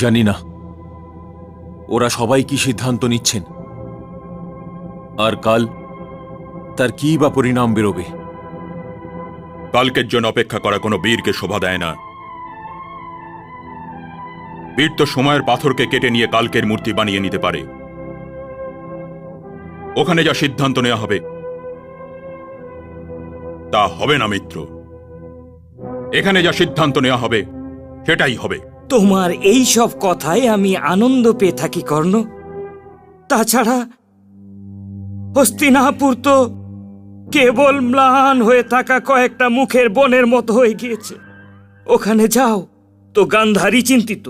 জানি না ওরা সবাই কি সিদ্ধান্ত নিচ্ছেন, আর কাল তার কি বা পরিণাম বেরোবে। কালকের জন্য অপেক্ষা করা কোনো বীরকে শোভা দেয় না। বীর তো সময়ের পাথরকে কেটে নিয়ে কালকের মূর্তি বানিয়ে নিতে পারে। ওখানে যা সিদ্ধান্ত নেওয়া হবে তা হবে না মিত্র। এখানে যা সিদ্ধান্ত নেওয়া হবে সেটাই হবে। তোমার এই সব কথায় আমি আনন্দ পেয়ে থাকি কর্ণ। তাছাড়া হস্তিনাপুর তো কেবল ম্লান হয়ে থাকা কয়েকটা মুখের বনের মতো হয়ে গিয়েছে। ওখানে যাও তো গান্ধারী চিন্তিত,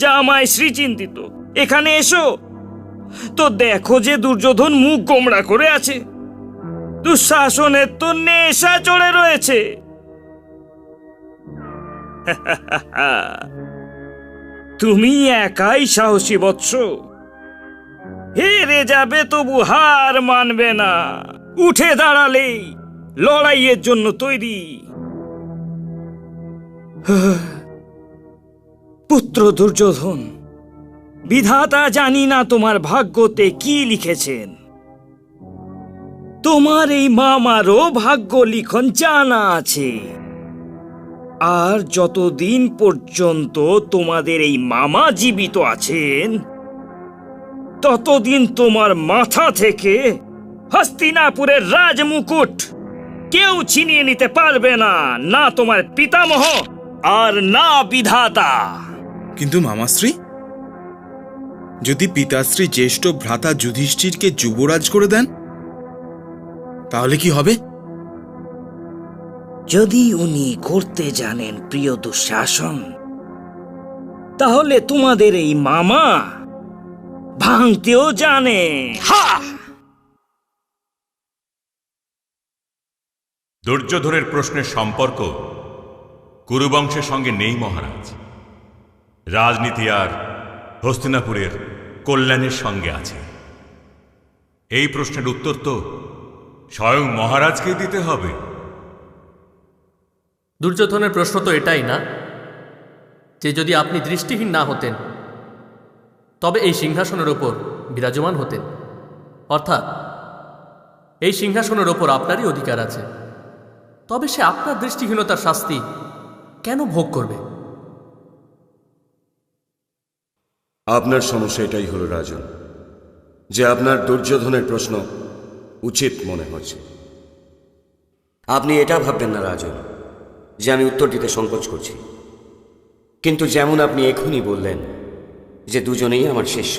জামাই শ্রী চিন্তিত। এখানে এসো তো দেখো যে দুর্যোধন মুখ গোমড়া করে আছে, দুঃশাসনের তো নেশা চড়ে রয়েছে। তুমি একাই সাহসী বৎস, হেরে যাবে তবু হার মানবে না, উঠে দাঁড়ালেই লড়াইয়ের জন্য তৈরি। পুত্র দুর্যোধন, বিধাতা জানি না তোমার ভাগ্যতে কি লিখেছেন। তোমার এই মামারও ভাগ্য লিখন জানা আছে, আর যতদিন পর্যন্ত তোমাদের এই মামা জীবিত আছেন ততদিন তোমার মাথা থেকে হস্তিনাপুরের রাজমুকুট কেউ ছিনিয়ে নিতে পারবে না, না তোমার পিতামহ আর না বিধাতা। কিন্তু মামাশ্রী, যদি পিতাশ্রী জ্যেষ্ঠ ভ্রাতা যুধিষ্ঠিরকে যুবরাজ করে দেন তাহলে কি হবে? যদি উনি করতে জানেন প্রিয় দুঃশাসন, তাহলে তোমাদের এই মামা ভাঙতেও জানে। হা! দুর্যোধনের প্রশ্নের সম্পর্ক কুরুবংশের সঙ্গে নেই মহারাজ। রাজনীতি আর হস্তিনাপুরের কল্যাণের সঙ্গে আছে। এই প্রশ্নের উত্তর তো স্বয়ং মহারাজকেই দিতে হবে। দুর্যোধনের প্রশ্ন তো এটাই না যে যদি আপনি দৃষ্টিহীন না হতেন তবে এই সিংহাসনের ওপর বিরাজমান হতেন, অর্থাৎ এই সিংহাসনের ওপর আপনারই অধিকার আছে, তবে সে আপনার দৃষ্টিহীনতার শাস্তি কেন ভোগ করবে? আপনার সমস্যা এটাই হলো রাজন, যে আপনার দুর্যোধনের প্রশ্ন উচিত মনে হচ্ছে। আপনি এটা ভাববেন না রাজন যে আমি উত্তর দিতে সংকোচ করছি, কিন্তু যেমন আপনি এখনই বললেন যে দুজনেই আমার শিষ্য।